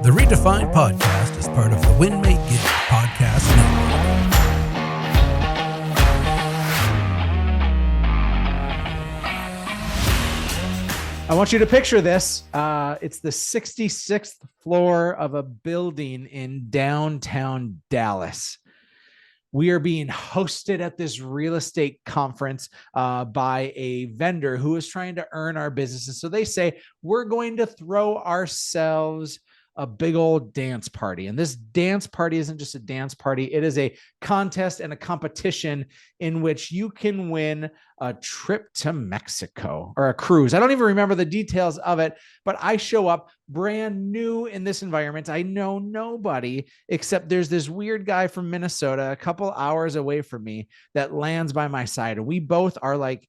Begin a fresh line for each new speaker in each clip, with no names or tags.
The Redefined podcast is part of the Windmate Give podcast network.
I want you to picture this. It's the 66th floor of a building in downtown Dallas. We are being hosted at this real estate conference by a vendor who is trying to earn our business. And so they say, we're going to throw ourselves a big old dance party. And this dance party isn't just a dance party. It is a contest and a competition in which you can win a trip to Mexico or a cruise. I don't even remember the details of it, but I show up brand new in this environment. I know nobody except there's this weird guy from Minnesota, a couple hours away from me, that lands by my side. And we both are like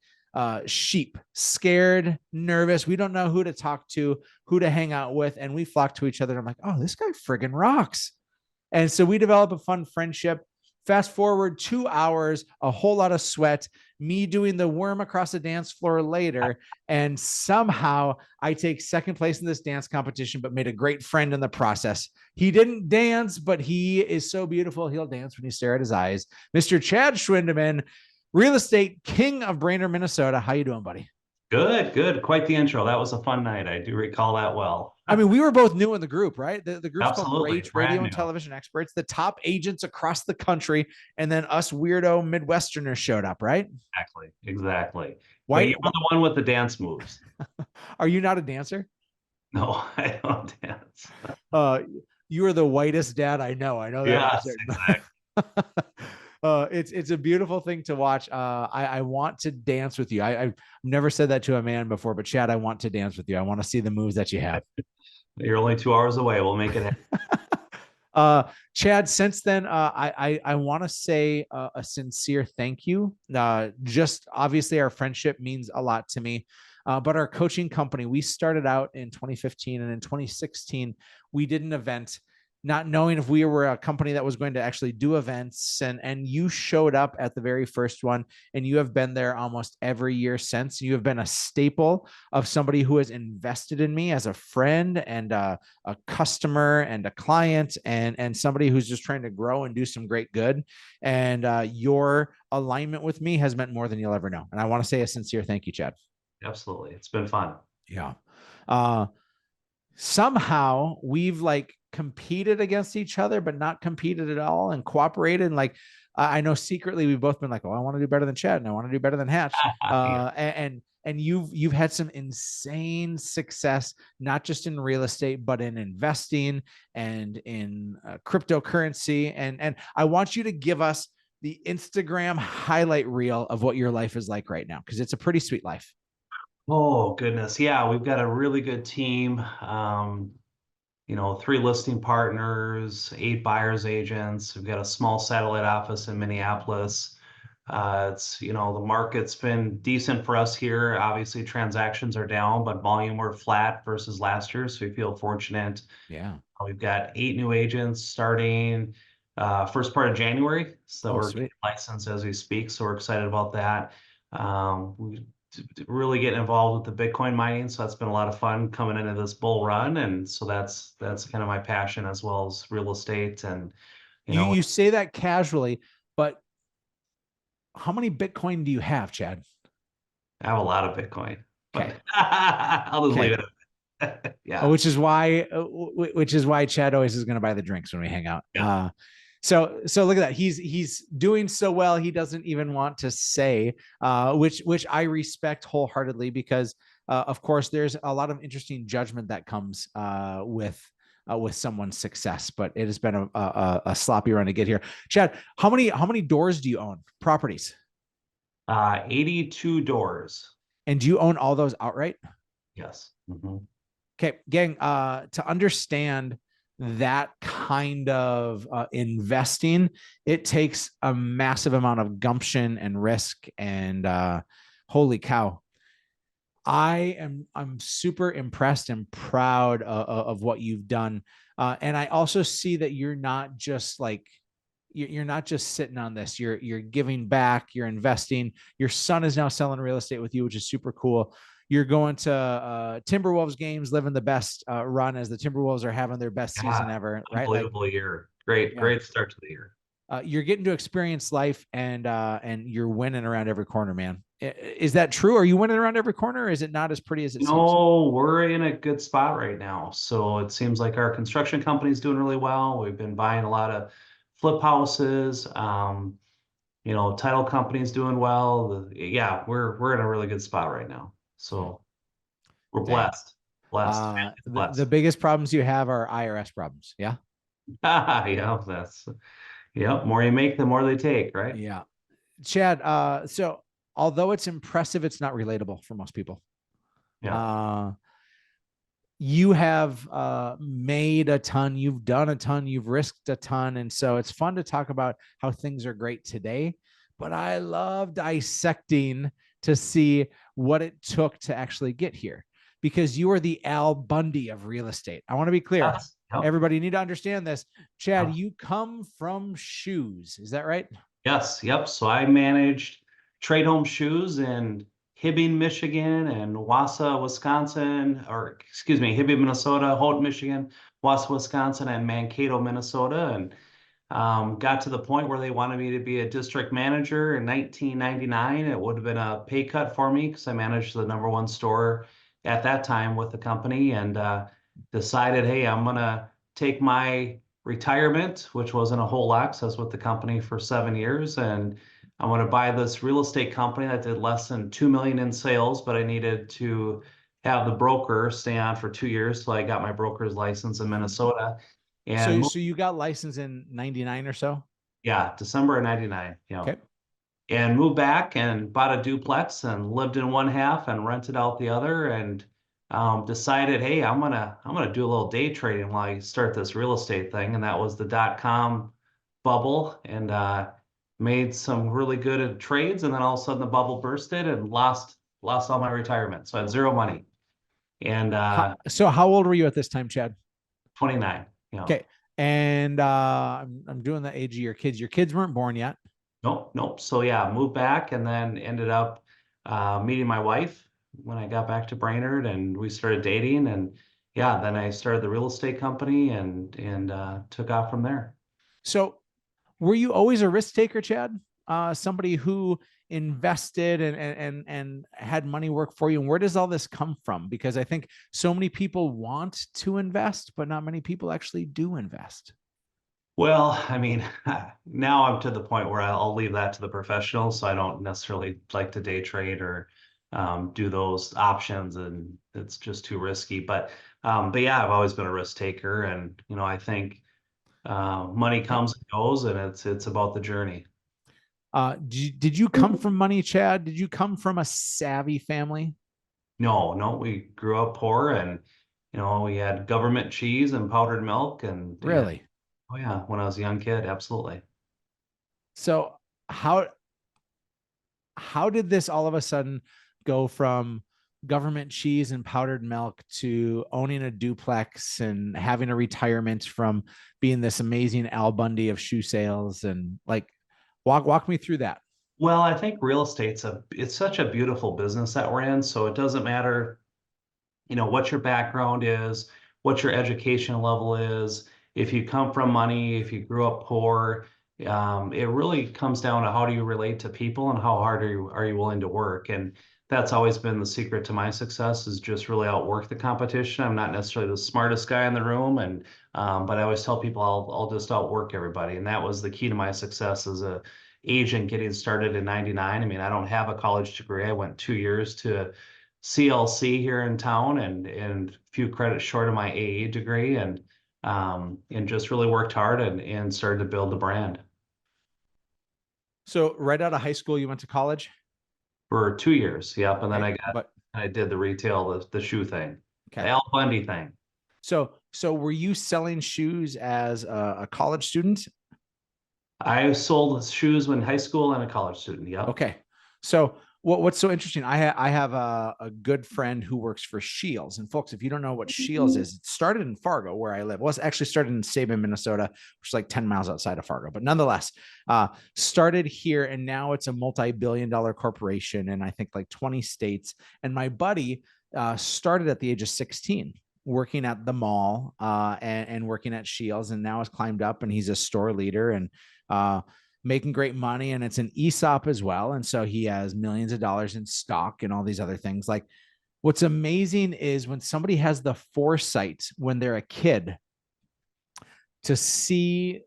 sheep, scared, nervous. We don't know who to talk to, who to hang out with. And we flock to each other. I'm like, oh, this guy friggin' rocks. And so we develop a fun friendship. Fast forward 2 hours, a whole lot of sweat, me doing the worm across the dance floor later. And somehow I take second place in this dance competition, but made a great friend in the process. He didn't dance, but he is so beautiful. He'll dance when you stare at his eyes. Mr. Chad Schwendeman, real estate king of Brainerd, Minnesota. How you doing, buddy?
Good. Quite the intro. That was a fun night. I do recall that well.
I mean, we were both new in the group, right? The group's
Absolutely.
called Rage, Radio and Television Experts, the top agents across the country. And then us weirdo Midwesterners showed up, right?
Exactly.
Why
you were the one with the dance moves.
Are you not a dancer?
No, I don't dance.
You are the whitest dad I know. I know that.
Yes, exactly.
It's a beautiful thing to watch. I want to dance with you. I've never said that to a man before, but Chad, I want to dance with you. I want to see the moves that you have.
You're only 2 hours away. We'll make it happen.
Chad, since then, I want to say a sincere thank you. Just obviously our friendship means a lot to me. But our coaching company, we started out in 2015, and in 2016, we did an event, not knowing if we were a company that was going to actually do events. And you showed up at the very first one, and you have been there almost every year since. You have been a staple of somebody who has invested in me as a friend and a customer and a client and somebody who's just trying to grow and do some great good. And your alignment with me has meant more than you'll ever know. And I want to say a sincere thank you, Chad.
Absolutely. It's been fun.
Yeah. Somehow we've competed against each other, but not competed at all, and cooperated. And I know secretly we've both been like, oh, I want to do better than Chad, and I want to do better than Hatch. And you've had some insane success, not just in real estate, but in investing and in cryptocurrency. And I want you to give us the Instagram highlight reel of what your life is like right now, because it's a pretty sweet life.
Oh, goodness. Yeah, we've got a really good team. 3 listing partners, 8 buyers agents. We've got a small satellite office in Minneapolis. The market's been decent for us here. Obviously, transactions are down, but volume were flat versus last year. So we feel fortunate.
Yeah.
We've got 8 new agents starting first part of January. So we're getting licensed as we speak. So we're excited about that. We really getting involved with the Bitcoin mining. So that's been a lot of fun coming into this bull run. And so that's kind of my passion, as well as real estate. And,
you say that casually, but how many Bitcoin do you have, Chad?
I have a lot of Bitcoin.
Okay.
I'll just leave it at that. Yeah.
Which is why Chad always is going to buy the drinks when we hang out.
Yeah.
So look at that. He's doing so well. He doesn't even want to say, which I respect wholeheartedly, because of course there's a lot of interesting judgment that comes with someone's success, but it has been a sloppy run to get here. Chad, how many doors do you own? Properties?
82 doors.
And do you own all those outright?
Yes. Mm-hmm.
Okay, gang, to understand that kind of investing, it takes a massive amount of gumption and risk. And holy cow, I'm super impressed and proud of what you've done. And I also see that you're not just sitting on this. You're giving back, you're investing. Your son is now selling real estate with you, which is super cool. You're going to Timberwolves games, living the best run as the Timberwolves are having their best season ever, right? Like,
unbelievable year. Great start to the year.
You're getting to experience life, and you're winning around every corner, man. Is that true? Are you winning around every corner? Or is it not as pretty as it seems?
No, we're in a good spot right now. So it seems like our construction company's doing really well. We've been buying a lot of flip houses. Title company's doing well. Yeah, we're in a really good spot right now. So we're
Dang.
blessed,
The
blessed.
biggest problems you have are IRS problems. Yeah.
Yeah, more you make, the more they take, right?
Yeah. Chad, so although it's impressive, it's not relatable for most people.
Yeah.
Uh, you have made a ton, you've done a ton, you've risked a ton. And so it's fun to talk about how things are great today. But I love dissecting to see what it took to actually get here, because you are the Al Bundy of real estate. I want to be clear.
Yes. Yep.
Everybody need to understand this. Chad,
Yep.
you come from shoes. Is that right?
Yes. Yep. So I managed Trade Home Shoes in Hibbing, Michigan, and Wausau, Wisconsin, or excuse me, Hibbing, Minnesota, Holt, Michigan, Wausau, Wisconsin, and Mankato, Minnesota, and got to the point where they wanted me to be a district manager in 1999. It would have been a pay cut for me because I managed the #1 store at that time with the company, and decided, hey, I'm gonna take my retirement, which wasn't a whole lot, 'cause I was with the company for 7 years, and I'm gonna buy this real estate company that did less than 2 million in sales, but I needed to have the broker stay on for 2 years till I got my broker's license in Minnesota. And
So you got licensed in 99 or so?
yeah, December of 99.
Okay.
And moved back and bought a duplex and lived in one half and rented out the other, and decided, hey, I'm gonna do a little day trading while I start this real estate thing. And that was the .com bubble, and made some really good trades. And then all of a sudden the bubble bursted and lost all my retirement. So I had zero money. And
So how old were you at this time, Chad?
29.
Okay. And I'm doing the age of your kids. Your kids weren't born yet.
Nope. So yeah, moved back and then ended up meeting my wife when I got back to Brainerd, and we started dating. And yeah, then I started the real estate company and took off from there.
So were you always a risk taker, Chad? Somebody who invested and had money work for you? And where does all this come from? Because I think so many people want to invest, but not many people actually do invest.
Well, I mean, now I'm to the point where I'll leave that to the professionals. So I don't necessarily like to day trade or do those options, and it's just too risky. But yeah, I've always been a risk taker, and I think money comes and goes, and it's about the journey.
Did you come from money, Chad? Did you come from a savvy family?
No, we grew up poor, and we had government cheese and powdered milk, and yeah,
Really?
oh yeah, when I was a young kid, absolutely.
So how did this all of a sudden go from government cheese and powdered milk to owning a duplex and having a retirement from being this amazing Al Bundy of shoe sales? And like, walk me through that.
Well, I think real it's such a beautiful business that we're in, so it doesn't matter what your background is, what your education level is, if you come from money, if you grew up poor. It really comes down to how do you relate to people and how hard are you willing to work. And that's always been the secret to my success, is just really outwork the competition. I'm not necessarily the smartest guy in the room, and but I always tell people I'll just outwork everybody. And that was the key to my success as a agent getting started in 99. I mean, I don't have a college degree. I went 2 years to CLC here in town, and a few credits short of my AA degree, and just really worked hard and started to build the brand.
So right out of high school, you went to college?
For 2 years, yep. And then
Okay, but
I did the retail, the shoe thing, the
okay.
Al Bundy thing.
So were you selling shoes as a college student?
I sold shoes when high school and a college student, yep.
Okay. So What's so interesting, I have a good friend who works for Shields. And folks, if you don't know what Shields is, it started in Fargo, where I live. Well, it's actually started in Sabin, Minnesota, which is like 10 miles outside of Fargo. But nonetheless, started here, and now it's a multi-billion-dollar corporation in, I think, like 20 states. And my buddy started at the age of 16 working at the mall and working at Shields, and now has climbed up, and he's a store leader and making great money. And it's an ESOP as well. And so he has millions of dollars in stock and all these other things. Like, what's amazing is when somebody has the foresight when they're a kid to see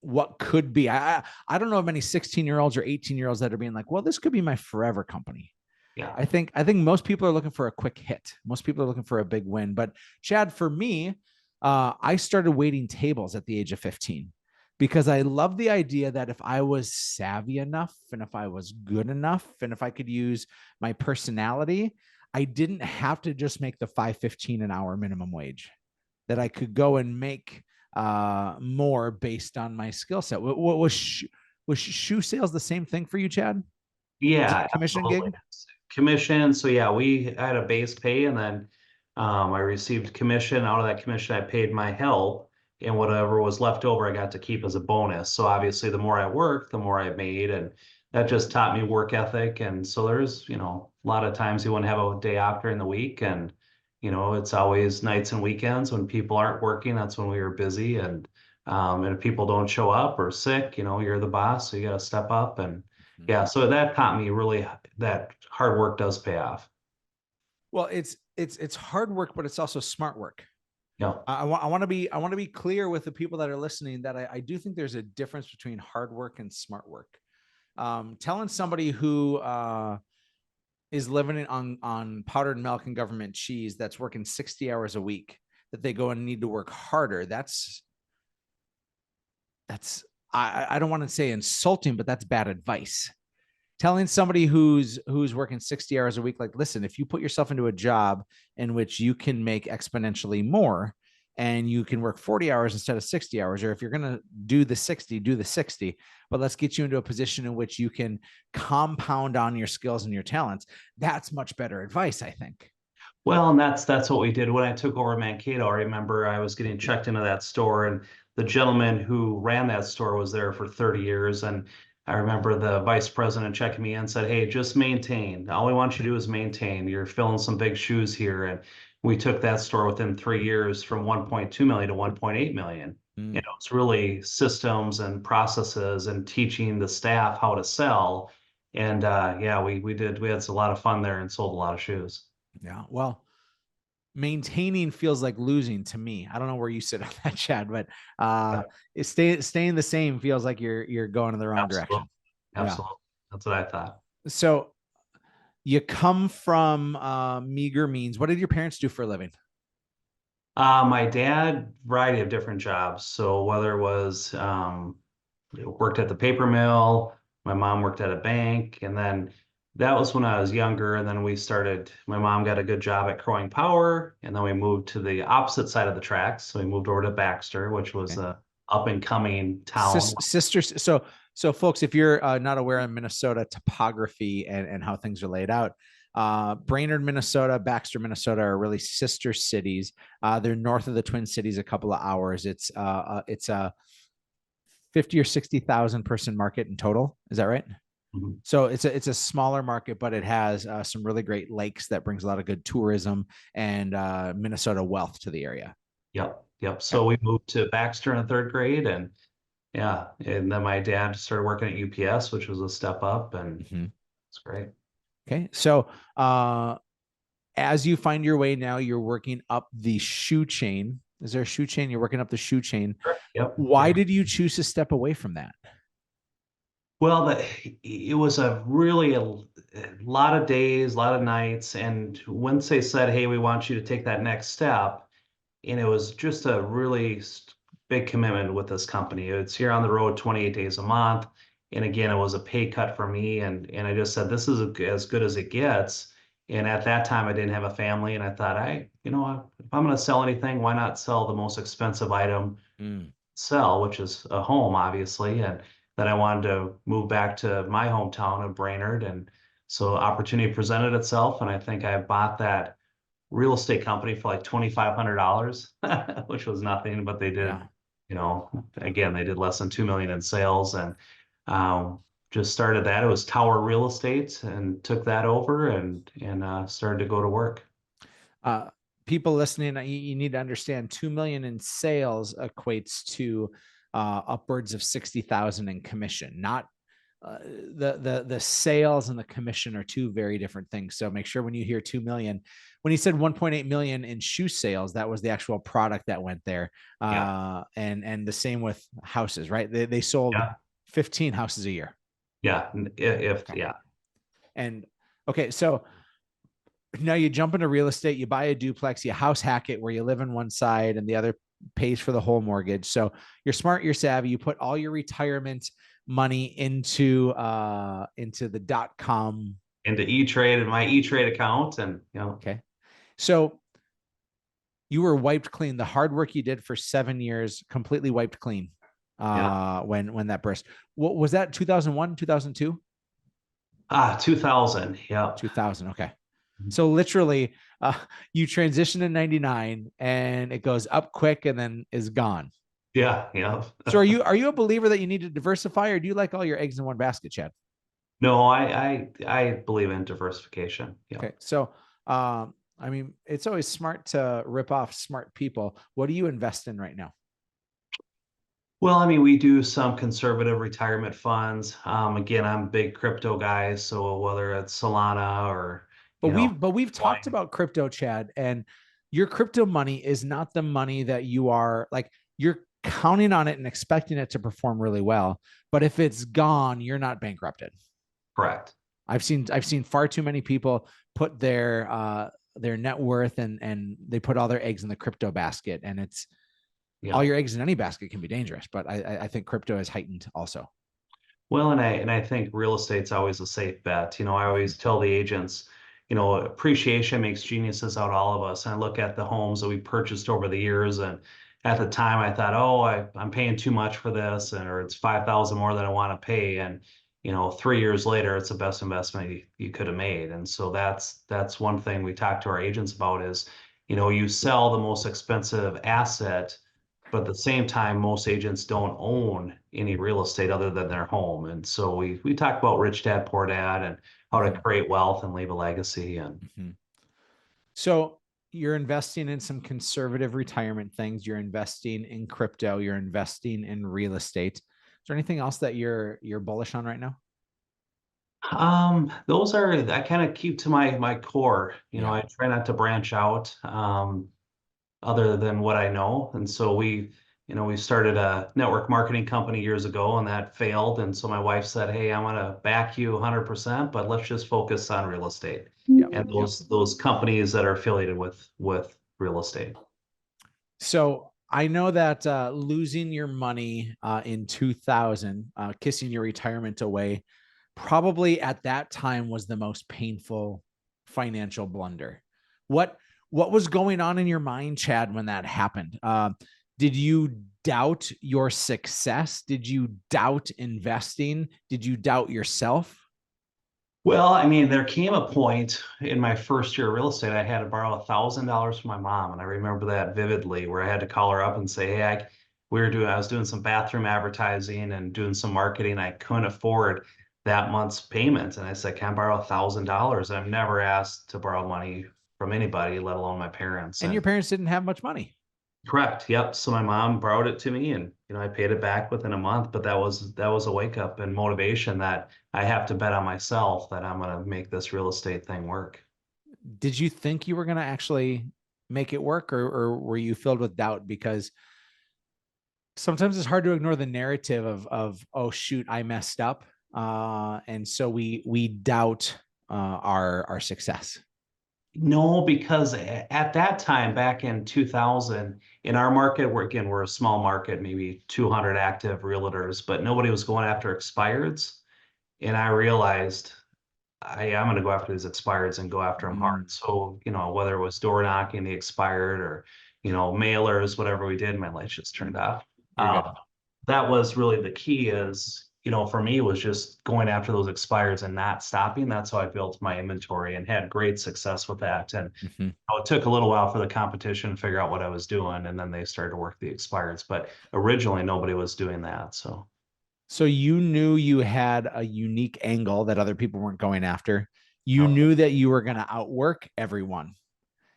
what could be. I don't know of many 16-year-olds or 18-year-olds that are being like, well, this could be my forever company.
Yeah.
I think most people are looking for a quick hit. Most people are looking for a big win. But Chad, for me, I started waiting tables at the age of 15 because I love the idea that if I was savvy enough and if I was good enough and if I could use my personality, I didn't have to just make the $5.15 an hour minimum wage, that I could go and make more based on my skill set. Was shoe sales the same thing for you, Chad? Was it
Yeah,
a commission
absolutely.
gig?
Commission. So yeah, we had a base pay, and then I received commission. Out of that commission, I paid my help, and whatever was left over, I got to keep as a bonus. So obviously, the more I worked, the more I made, and that just taught me work ethic. And so there's, a lot of times you want to have a day off during the week, and it's always nights and weekends when people aren't working. That's when we were busy, and if people don't show up or sick, you're the boss, so you got to step up. And yeah, so that taught me really that hard work does pay off.
Well, it's hard work, but it's also smart work.
Yeah.
I want to be clear with the people that are listening that I do think there's a difference between hard work and smart work. Telling somebody who is living on powdered milk and government cheese that's working 60 hours a week that they go and need to work harder, that's I don't want to say insulting, but that's bad advice. Telling somebody who's working 60 hours a week, like, listen, if you put yourself into a job in which you can make exponentially more and you can work 40 hours instead of 60 hours, or if you're going to do the 60, but let's get you into a position in which you can compound on your skills and your talents. That's much better advice, I think.
Well, and that's what we did when I took over Mankato. I remember I was getting checked into that store, and the gentleman who ran that store was there for 30 years. And I remember the vice president checking me in and said, "Hey, just maintain. All we want you to do is maintain. You're filling some big shoes here." And we took that store within 3 years from 1.2 million to 1.8 million. It's really systems and processes and teaching the staff how to sell. And yeah, we had a lot of fun there and sold a lot of shoes.
Yeah. Well, maintaining feels like losing to me. I don't know where you sit on that, Chad, but staying the same feels like you're going in the wrong
Absolutely.
direction.
Absolutely. Yeah. That's what I thought.
So you come from meager means. What did your parents do for a living?
My dad, variety of different jobs. So whether it was worked at the paper mill, my mom worked at a bank, and then that was when I was younger. And then my mom got a good job at Crowing Power, and then we moved to the opposite side of the tracks. So we moved over to Baxter, which was a up and coming town.
Sisters. So folks, if you're not aware of Minnesota topography and how things are laid out, Brainerd, Minnesota, Baxter, Minnesota are really sister cities. They're north of the Twin Cities, a couple of hours. It's a 50 or 60,000 person market in total. Is that right?
Mm-hmm.
So it's a smaller market, but it has some really great lakes that brings a lot of good tourism and Minnesota wealth to the area.
Yep. So we moved to Baxter in the third grade, and yeah, and then my dad started working at UPS, which was a step up, and it's great.
Okay, so as you find your way now, you're working up the shoe chain. Is there a shoe chain? You're working up the shoe chain.
Sure. Yep.
Why did you choose to step away from that?
Well, it was a lot of days, a lot of nights, and once they said, "Hey, we want you to take that next step," and it was just a really big commitment with this company. It's here on the road 28 days a month, and again, it was a pay cut for me, and I just said, "This is as good as it gets." And at that time, I didn't have a family, and I thought, if I'm going to sell anything, why not sell the most expensive item sell, which is a home, obviously, and then I wanted to move back to my hometown of Brainerd. And So opportunity presented itself, and I think I bought that real estate company for like $2,500, which was nothing, but they did,
Yeah.
again, they did less than 2 million in sales, and um, just started that. It was Tower Real Estate, and took that over, and started to go to work.
Uh, People listening, you need to understand 2 million in sales equates to upwards of 60,000 in commission, not the sales and the commission are two very different things. So make sure when you hear 2 million, when he said 1.8 million in shoe sales, that was the actual product that went there.
Yeah.
And the same with houses, right? They sold
Yeah.
15 houses a year.
Yeah. If,
Okay.
yeah.
And okay, so now you jump into real estate, you buy a duplex, you house hack it where you live in one side and the other pays for the whole mortgage. So you're smart, you're savvy, you put all your retirement money into the .com.
Into E-Trade and my E-Trade account, and
Okay. So you were wiped clean. The hard work you did for 7 years, completely wiped clean.
yeah.
When that burst. What was that? 2001, 2002?
2000. Yeah.
2000. Okay. So literally, you transition in 99 and it goes up quick and then is gone.
Yeah. Yeah.
So are you a believer that you need to diversify, or do you like all your eggs in one basket, Chad?
No, I believe in diversification. Yeah.
Okay. So I mean, it's always smart to rip off smart people. What do you invest in right now?
Well, I mean, we do some conservative retirement funds. Again, I'm a big crypto guy, so whether it's Solana or,
But
you know,
we've talked
Bitcoin.
about crypto, Chad, and your crypto money is not the money that you are like you're counting on it and expecting it to perform really well. But if it's gone, you're not bankrupted.
Correct.
I've seen far too many people put their net worth and they put all their eggs in the crypto basket, and it's
Yeah.
all your eggs in any basket can be dangerous. But I think crypto is heightened also.
Well, and I think real estate's always a safe bet. I always tell the agents, appreciation makes geniuses out of all of us. And I look at the homes that we purchased over the years, and at the time I thought, oh, I'm paying too much for this, or it's 5,000 more than I want to pay. And 3 years later, it's the best investment you could have made. And so that's one thing we talk to our agents about is, you sell the most expensive asset, but at the same time, most agents don't own any real estate other than their home. And so we talk about rich dad, poor dad, and how to create wealth and leave a legacy. And
Mm-hmm. So you're investing in some conservative retirement things. You're investing in crypto. You're investing in real estate. Is there anything else that you're bullish on right now?
those are, I kind of keep to my core.
Yeah.
I try not to branch out other than what I know. And so we started a network marketing company years ago, and that failed. And so my wife said, "Hey, I'm gonna back you 100%, but let's just focus on real estate
Yep.
and
Yep.
those companies that are affiliated with real estate."
So I know that losing your money in 2000, kissing your retirement away, probably at that time was the most painful financial blunder. What what was going on in your mind, Chad, when that happened? Did you doubt your success? Did you doubt investing? Did you doubt yourself?
Well, I mean, there came a point in my first year of real estate, I had to borrow $1,000 from my mom, and I remember that vividly, where I had to call her up and say, "Hey, I was doing some bathroom advertising and doing some marketing. I couldn't afford that month's payment, and I said, can I borrow $1,000?" I've never asked to borrow money from anybody, let alone my parents.
And your
And
parents didn't have much money.
correct. Yep. So my mom borrowed it to me, and I paid it back within a month, but that was a wake up and motivation that I have to bet on myself that I'm going to make this real estate thing work.
Did you think you were going to actually make it work, or were you filled with doubt? Because sometimes it's hard to ignore the narrative of oh shoot, I messed up, and so we doubt our success.
No, because at that time, back in 2000, in our market, we're a small market, maybe 200 active realtors, but nobody was going after expireds. And I realized I'm going to go after these expireds and go after them hard.
Mm,
So, whether it was door knocking the expired or, mailers, whatever we did, my lights just turned off.
you're
Uh,
good.
that was really the key is, for me, was just going after those expireds and not stopping. That's how I built my inventory and had great success with that. And
Mm-hmm.
it took a little while for the competition to figure out what I was doing, and then they started to work the expireds. But originally, nobody was doing that.
So you knew you had a unique angle that other people weren't going after. You
Yep.
knew that you were going to outwork everyone.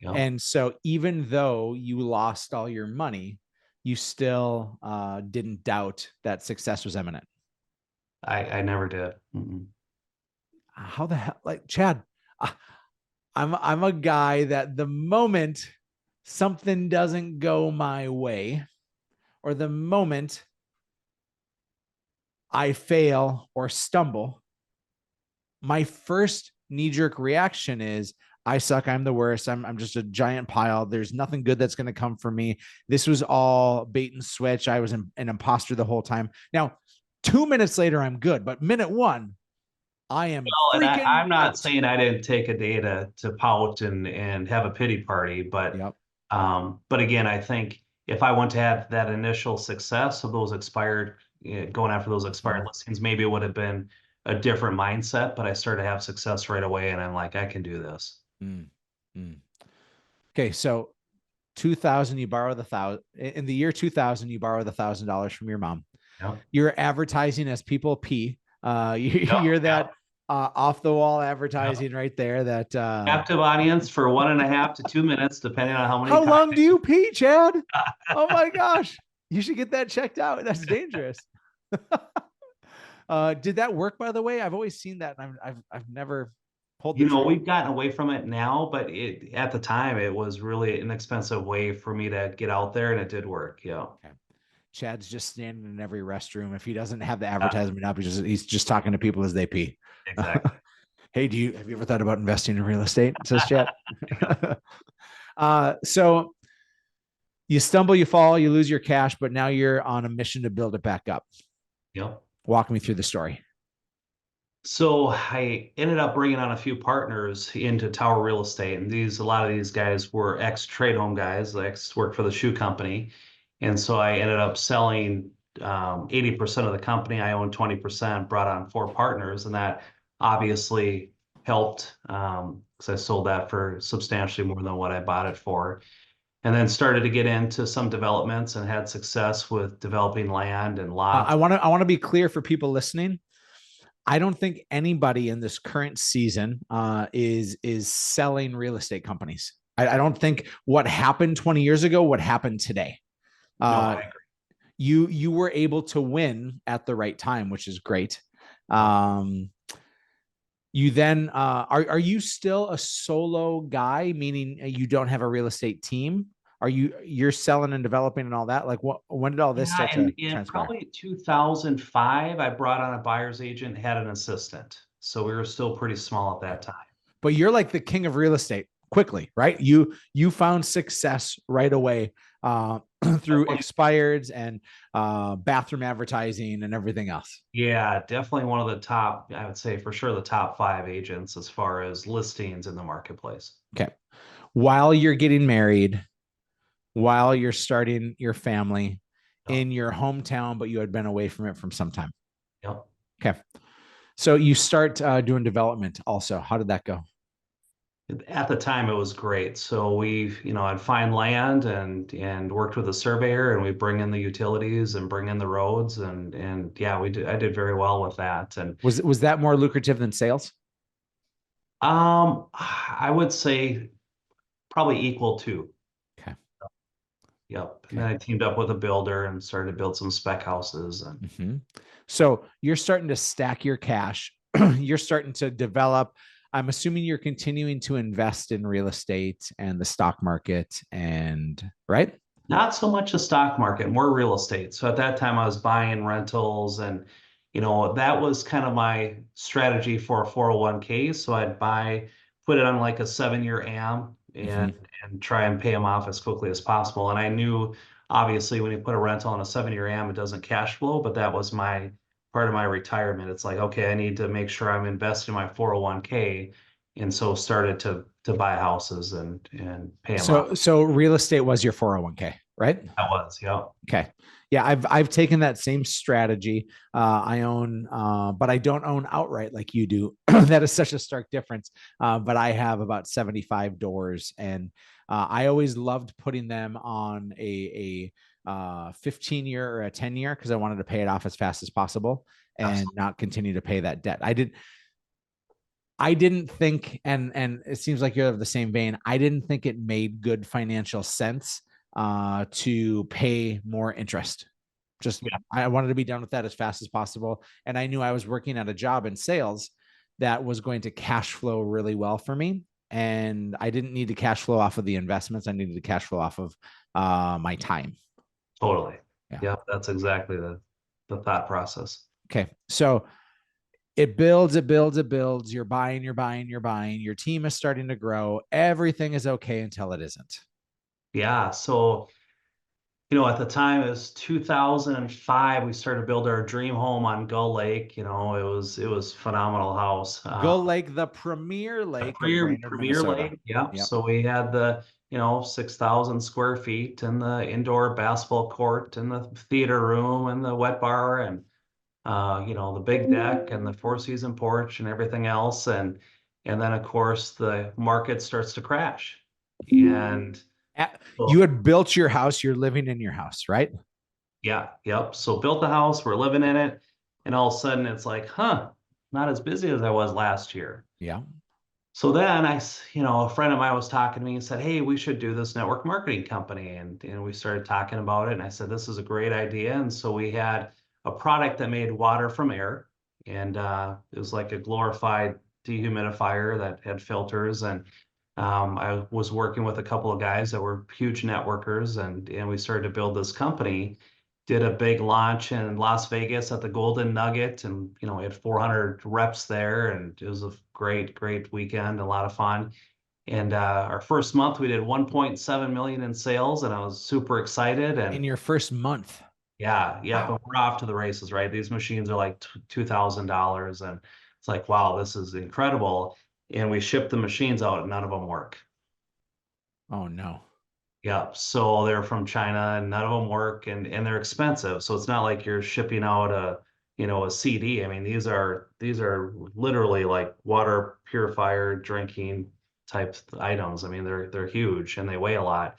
Yep.
And so even though you lost all your money, you still didn't doubt that success was imminent.
I never did. Mm-mm.
How the hell, like Chad, uh, I'm a guy that the moment something doesn't go my way, or the moment I fail or stumble, my first knee-jerk reaction is I suck. I'm the worst. I'm just a giant pile. There's nothing good that's going to come from me. This was all bait and switch. I was an imposter the whole time. Now, 2 minutes later, I'm good. But minute one, I am
Well, and
freaking
I'm not
out.
saying I didn't take a day to pout and have a pity party,
Yep.
but again, I think if I went to have that initial success of those expired, going after those expired
Mhm.
listings, maybe it would have been a different mindset. But I started to have success right away, and I'm like, I can do this.
Mm, mm. Okay, so 2000, you borrow the thousand in the year 2000, you borrow the $1,000 from your mom.
Yep.
You're advertising as people pee.
Yep.
You're
Yep.
that off the wall
Yep.
advertising right there. That
Captive audience for 1.5 to 2 minutes, depending on how many
how
times.
long do you pee, Chad? Oh my gosh, you should get that checked out. That's dangerous. Did that work, by the way? I've always seen that, and I've never pulled the trigger.
We've gotten away from it now, but at the time it was really an inexpensive way for me to get out there, and it did work. Yeah.
Okay. Chad's just standing in every restroom. If he doesn't have the
Yeah,
advertisement up, he's just talking to people as they pee.
exactly.
Hey, have you ever thought about investing in real estate? Says Chad.
Yeah.
So you stumble, you fall, you lose your cash, but now you're on a mission to build it back up.
Yep.
Walk me through the story.
So I ended up bringing on a few partners into Tower Real Estate, and a lot of these guys were ex-trade home guys, ex worked for the shoe company, and so I ended up selling 80% of the company. I owned 20%, brought on four partners, and that obviously helped because I sold that for substantially more than what I bought it for. And then started to get into some developments and had success with developing land and
I
lots.
want to I want to be clear for people listening. I don't think anybody in this current season is selling real estate companies. I don't think what happened 20 years ago, what happened today.
No, I
Uh,
agree.
you were able to win at the right time, which is great. You then are you still a solo guy, meaning you don't have a real estate team? You're selling and developing and all that? Like when did all this
Yeah,
start to
in
transpire?
probably 2005, I brought on a buyer's agent, had an assistant. So we were still pretty small at that time.
But you're like the king of real estate quickly, right? You found success right away through
Definitely,
expireds and bathroom advertising and everything else.
yeah, definitely one of the top, I would say for sure the top five agents as far as listings in the marketplace.
Okay. While you're getting married, while you're starting your family
Yep.
in your hometown, but you had been away from it from some time.
Yep.
Okay. So you start doing development also. How did that go?
At the time, it was great. So I'd find land and worked with a surveyor, and we bring in the utilities and bring in the roads, and yeah, I did very well with that. And
Was that more lucrative than sales?
I would say probably equal to.
Okay.
Yep. And then
Okay.
I teamed up with a builder and started to build some spec houses. And
Mm-hmm. So you're starting to stack your cash. You're starting to develop. I'm assuming you're continuing to invest in real estate and the stock market, and right?
not so much the stock market, more real estate. So at that time, I was buying rentals, and that was kind of my strategy for a 401k. So I'd put it on like a 7-year AM
Mm-hmm.
and try and pay them off as quickly as possible. And I knew obviously when you put a rental on a 7-year AM, it doesn't cash flow, but that was my part of my retirement. It's like, okay, I need to make sure I'm investing in my 401k. And so started to buy houses and pay them off.
So real estate was your 401k. right?
That was, yeah.
Okay. Yeah, I've taken that same strategy. I own, but I don't own outright like you do. That is such a stark difference. But I have about 75 doors, and I always loved putting them on a 15-year or a 10-year because I wanted to pay it off as fast as possible and
Absolutely.
not continue to pay that debt. I didn't think, and it seems like you're of the same vein. I didn't think it made good financial sense to pay more interest. Just
Yeah,
I wanted to be done with that as fast as possible, and I knew I was working at a job in sales that was going to cash flow really well for me, and I didn't need to cash flow off of the investments. I needed to cash flow off of my time.
totally.
Yeah.
Yeah, that's exactly the thought process.
Okay. So it builds, it builds, it builds. You're buying, you're buying, you're buying. Your team is starting to grow. Everything is okay until it isn't.
Yeah. So, at the time it was 2005, we started to build our dream home on Gull Lake. It was phenomenal house.
Gull Lake, the premier
A
lake of
Premier
Brainerd,
Premier
Minnesota.
Lake. Yep.
Yep.
So we had the 6,000 square feet and the indoor basketball court and the theater room and the wet bar and the big deck and the four-season porch and everything else. And then of course the market starts to crash. And
You
well,
had built your house. You're living in your house, right?
yeah, yep. So built the house, we're living in it, and all of a sudden it's like, not as busy as I was last year.
Yeah.
So then a friend of mine was talking to me and said, "Hey, we should do this network marketing company." And we started talking about it. And I said, "This is a great idea." And so we had a product that made water from air. And it was like a glorified dehumidifier that had filters. And I was working with a couple of guys that were huge networkers, and we started to build this company. Did a big launch in Las Vegas at the Golden Nugget, and we had 400 reps there, and it was a great, great weekend, a lot of fun. And our first month, we did 1.7 million in sales, and I was super excited.
In
And
your first month.
yeah, yep,
Wow.
and we're off to the races, right? These machines are like $2,000, and it's like, wow, this is incredible. And we ship the machines out, and none of them work.
Oh no.
Yeah, so they're from China and none of them work, and they're expensive. So it's not like you're shipping out a CD. I mean, these are literally like water purifier drinking type items. I mean, they're huge and they weigh a lot.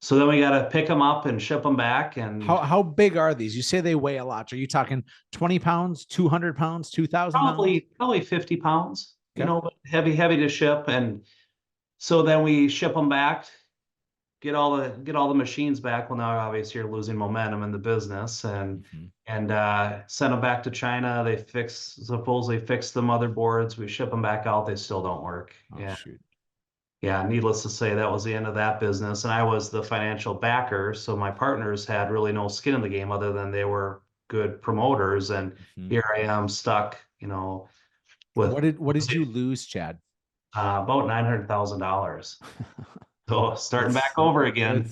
So then we got to pick them up and ship them back, and
How big are these? You say they weigh a lot. Are you talking 20 pounds, 200 pounds, 2,000 pounds?
probably 50 pounds,
Okay.
but heavy to ship. And so then we ship them back, get all the machines back. Well, now obviously you're losing momentum in the business, and
Mhm.
send them back to China. They supposedly fix the motherboards. We ship them back out. They still don't work.
Oh
Yeah,
shoot.
yeah. Needless to say, that was the end of that business. And I was the financial backer, so my partners had really no skin in the game other than they were good promoters. And
Mhm.
here I am stuck, with
What did you lose, Chad?
about $900,000. So starting back
That's
over again.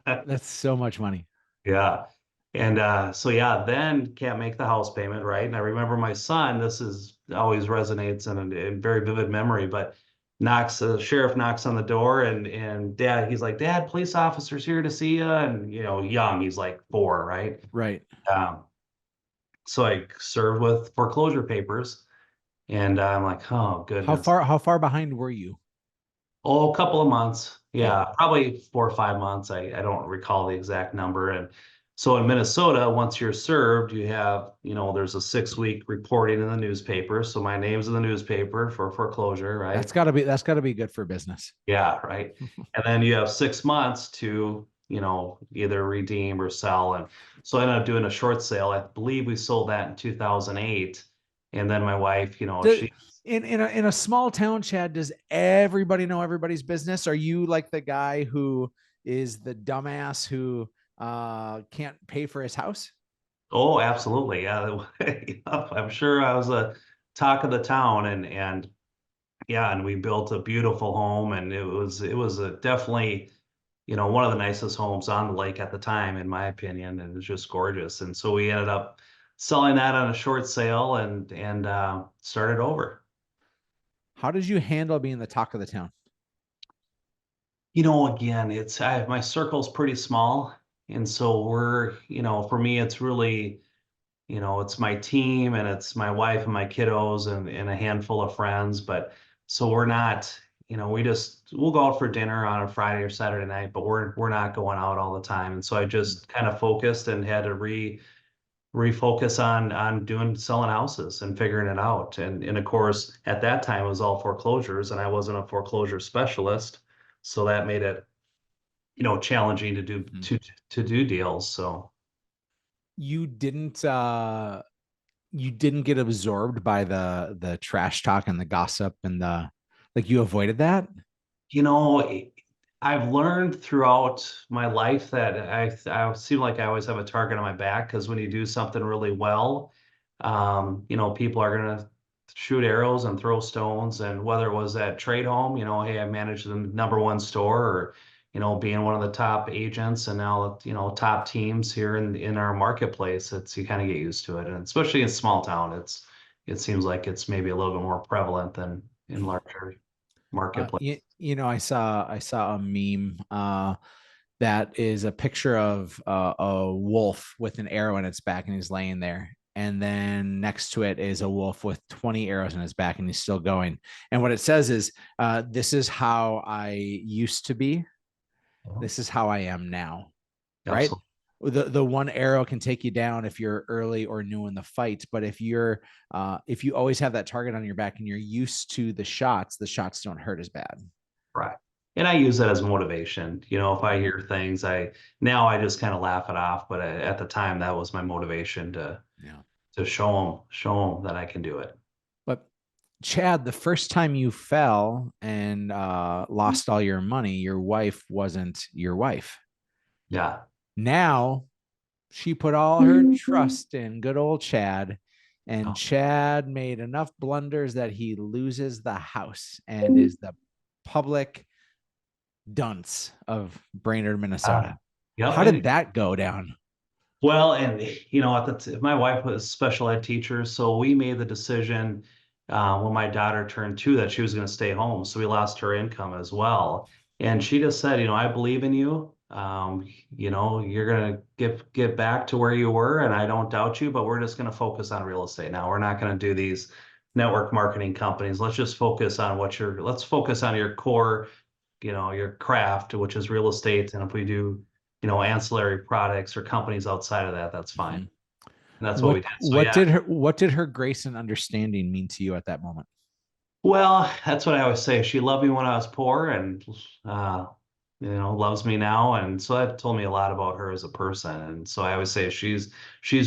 that's that's so much money.
Yeah. And so yeah, then can't make the house payment, right? And I remember my son, this is always resonates in very vivid memory, but the sheriff knocks on the door, and he's like, "Dad, police officer's here to see you." And young, he's like 4, right?
Right.
Um, so I served with foreclosure papers, and I'm like, oh
How
goodness.
far how far behind were you?
Oh, a couple of months.
Okay.
Yeah, probably 4 or 5 months. I don't recall the exact number. And so in Minnesota, once you're served, you have, there's a 6-week reporting in the newspaper. So my name's in the newspaper for foreclosure, right?
That's gotta be good for business.
Yeah, right. And then you have 6 months to, either redeem or sell. And so I ended up doing a short sale. I believe we sold that in 2008. And then my wife,
Do, in a small town, Chad, does everybody know everybody's business? Are you like the guy who is the dumbass who can't pay for his house?
Oh, absolutely. Yeah. Yep, I'm sure I was a talk of the town, and yeah, and we built a beautiful home, and it was a definitely, one of the nicest homes on the lake at the time, in my opinion, and it was just gorgeous. And so we ended up selling that on a short sale, and started over.
How did you handle being the talk of the town?
Again, my circle's pretty small. And so for me, it's really, it's my team and it's my wife and my kiddos and a handful of friends. But so we're not, we'll go out for dinner on a Friday or Saturday night, but we're not going out all the time. And so I just kind of focused and had to refocus on selling houses and figuring it out. And of course, at that time it was all foreclosures and I wasn't a foreclosure specialist. So that made it, challenging to do
Mhm.
to do deals. So
You didn't you didn't get absorbed by the trash talk and the gossip and the like you avoided that?
you know, I've learned throughout my life that I seem like I always have a target on my back because when you do something really well, people are gonna shoot arrows and throw stones. And whether it was at Trade Home, hey, I managed the number one store, or being one of the top agents, and now top teams here in our marketplace, it's you kind of get used to it, and especially in small town, it seems like it's maybe a little bit more prevalent than in larger marketplace.
I saw a meme that is a picture of a wolf with an arrow in its back and he's laying there. And then next to it is a wolf with 20 arrows in his back and he's still going. And what it says is, this is how I used to be. This is how I am now. Right.
Absolutely.
The one arrow can take you down if you're early or new in the fight. But if you always have that target on your back and you're used to the shots don't hurt as bad.
Right. And I use that as motivation. If I hear things, now I just kind of laugh it off. But at the time, that was my motivation
Yeah.
to show them that I can do it.
But Chad, the first time you fell and lost all your money, your wife wasn't your wife.
Yeah.
Now she put all her trust in good old Chad, and
Oh,
Chad made enough blunders that he loses the house and is the public dunce of Brainerd,
uh,
Minnesota.
yep.
How did that go down?
Well, and my wife was a special ed teacher, so we made the decision when my daughter turned 2 that she was going to stay home. So we lost her income as well. And she just said, I believe in you. You're going to get back to where you were, and I don't doubt you. But we're just going to focus on real estate now. We're not going to do these network marketing companies. Let's just focus on let's focus on your core, your craft, which is real estate. And if we do ancillary products or companies outside of that, that's fine.
Mm-hmm.
And that's what we did. So yeah,
What did her grace and understanding mean to you at that moment?
well, that's what I always say. She loved me when I was poor and loves me now. And so that told me a lot about her as a person. And so I always say she's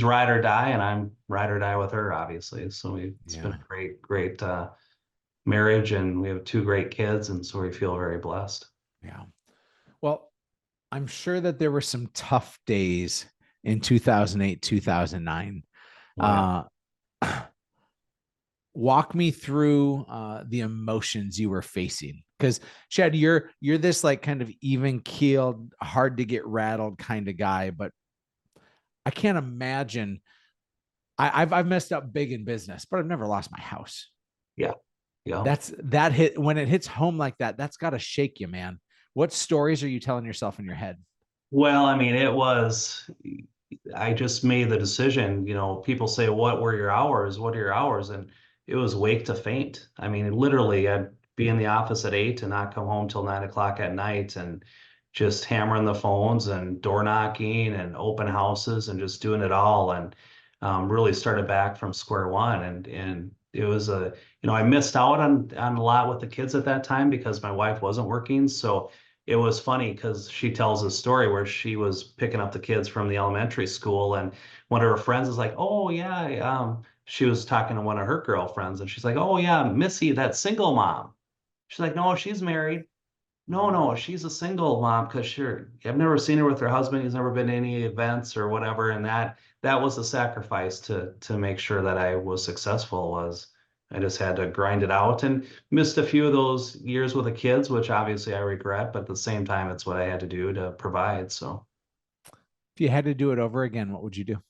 ride or die, and I'm ride or die with her, obviously. So it's been
Yeah.
a great marriage, and we have 2 great kids, and so we feel very blessed.
Yeah. Well, I'm sure that there were some tough days in 2008, 2009.
Oh yeah.
Uh, Walk me through the emotions you were facing. Because Chad, you're this like kind of even keeled, hard to get rattled kind of guy, but I can't imagine. I've messed up big in business, but I've never lost my house.
Yeah. Yeah.
That hit when it hits home like that. That's got to shake you, man. What stories are you telling yourself in your head?
Well, I mean, I just made the decision. People say, what were your hours? What are your hours? And it was wake to faint. I mean, literally, I'd be in the office at 8 and not come home till 9 o'clock at night, and just hammering the phones and door knocking and open houses and just doing it all. And really started back from square one. And it was I missed out on a lot with the kids at that time because my wife wasn't working. So it was funny because she tells a story where she was picking up the kids from the elementary school, and one of her friends is like, "Oh yeah," she was talking to one of her girlfriends, and she's like, "Oh yeah, Missy, that single mom." She's like, "No, she's married." No, no, she's a single mom because sure, I've never seen her with her husband. He's never been to any events or whatever, and that was a sacrifice to make sure that I was successful. Was I just had to grind it out and missed a few of those years with the kids, which obviously I regret, but at the same time, it's what I had to do to provide. So
If you had to do it over again, what would you do?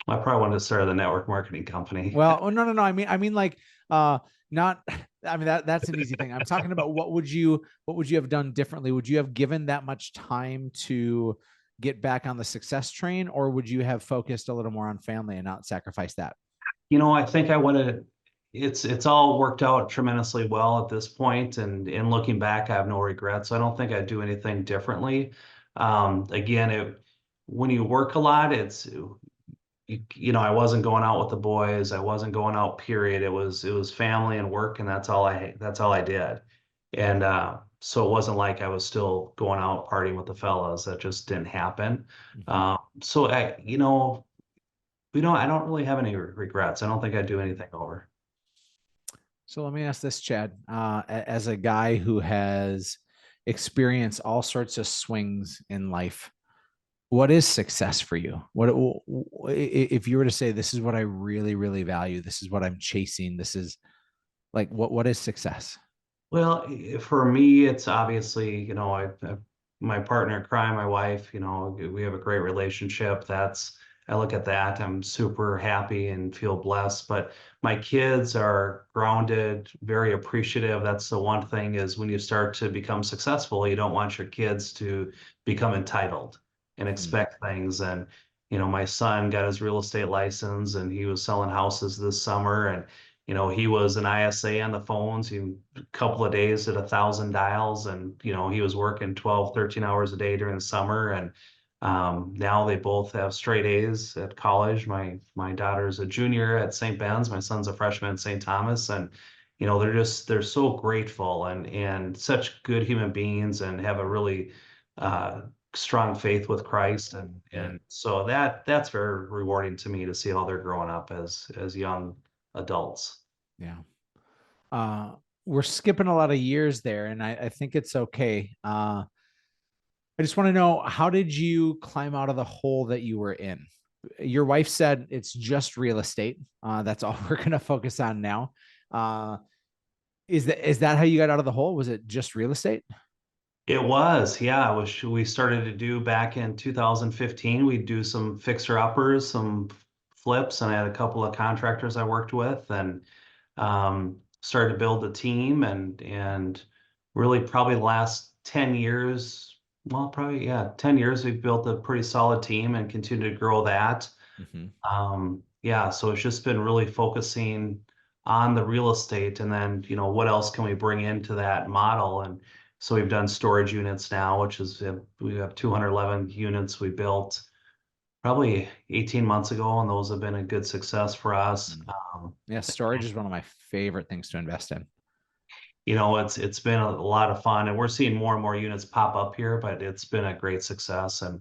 I probably wanted to start the network marketing company.
Well, oh, no. I mean, like, not I mean, that's an easy thing. I'm talking about what would you have done differently? Would you have given that much time to get back on the success train, or would you have focused a little more on family and not sacrifice that?
I think I would have. It's all worked out tremendously well at this point, and in looking back, I have no regrets. I don't think I'd do anything differently. Again, when you work a lot, I wasn't going out with the boys. I wasn't going out, period. It was family and work, and that's all I did. And so it wasn't like I was still going out partying with the fellas. That just didn't happen. So I don't really have any regrets. I don't think I'd do anything over.
So let me ask this, Chad, as a guy who has experienced all sorts of swings in life, what is success for you? What if you were to say, this is what I really, really value, this is what I'm chasing, this is like, what is success?
Well, for me, it's obviously, my partner in crime, my wife, we have a great relationship. I look at that, I'm super happy and feel blessed. But my kids are grounded, very appreciative. That's the one thing, is when you start to become successful, you don't want your kids to become entitled and expect things. And, my son got his real estate license, and he was selling houses this summer. And he was an ISA on the phones. A couple of days at 1,000 dials, and he was working 12, 13 hours a day during the summer. And now they both have straight A's at college. My daughter's a junior at St. Ben's. My son's a freshman at St. Thomas. And they're so grateful and such good human beings, and have a really strong faith with Christ. And so that's very rewarding to me, to see how they're growing up as young adults.
Yeah. We're skipping a lot of years there, and I think it's okay. I just want to know, how did you climb out of the hole that you were in? Your wife said it's just real estate. That's all we're going to focus on now. Is that how you got out of the hole? Was it just real estate?
It was, yeah. We started to do back in 2015. We'd do some fixer uppers, some flips, and I had a couple of contractors I worked with, and started to build a team. And really, probably the last 10 years, well, probably, yeah, 10 years, we've built a pretty solid team and continue to grow that. Yeah, so it's just been really focusing on the real estate, and then, what else can we bring into that model? And so we've done storage units now, which is, we have 211 units we built probably 18 months ago, and those have been a good success for us.
Yeah, storage is one of my favorite things to invest in.
It's been a lot of fun, and we're seeing more and more units pop up here, but it's been a great success. And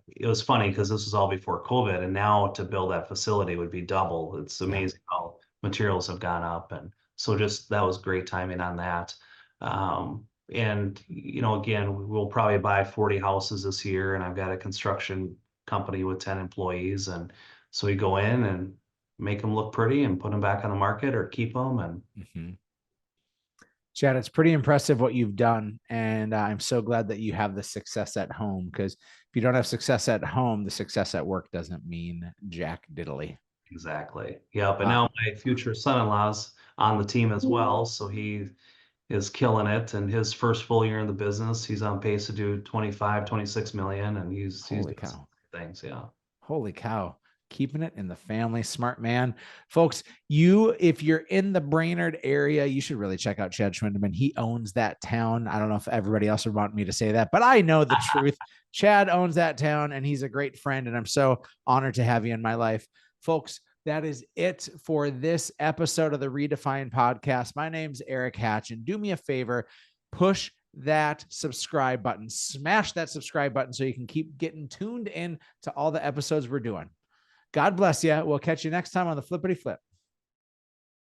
it was funny because this was all before COVID, and now to build that facility would be double. It's amazing how materials have gone up. And so just, that was great timing on that. And again, we'll probably buy 40 houses this year, and I've got a construction company with 10 employees. And so we go in and make them look pretty and put them back on the market or keep them. And
Chad, it's pretty impressive what you've done. And I'm so glad that you have the success at home, because if you don't have success at home, the success at work doesn't mean jack diddly.
Exactly. Yeah. But now my future son-in-law's on the team as well. So he is killing it. And his first full year in the business, he's on pace to do 25, 26 million. And he's doing things. Yeah.
Holy cow. Keeping it in the family. Smart man. Folks, if you're in the Brainerd area, you should really check out Chad Schwendeman. He owns that town. I don't know if everybody else would want me to say that, but I know the truth. Chad owns that town, and he's a great friend, and I'm so honored to have you in my life. Folks, that is it for this episode of the Redefine podcast. My name's Eric Hatch, and do me a favor, push that subscribe button. Smash that subscribe button so you can keep getting tuned in to all the episodes we're doing. God bless you. We'll catch you next time on the Flippity Flip.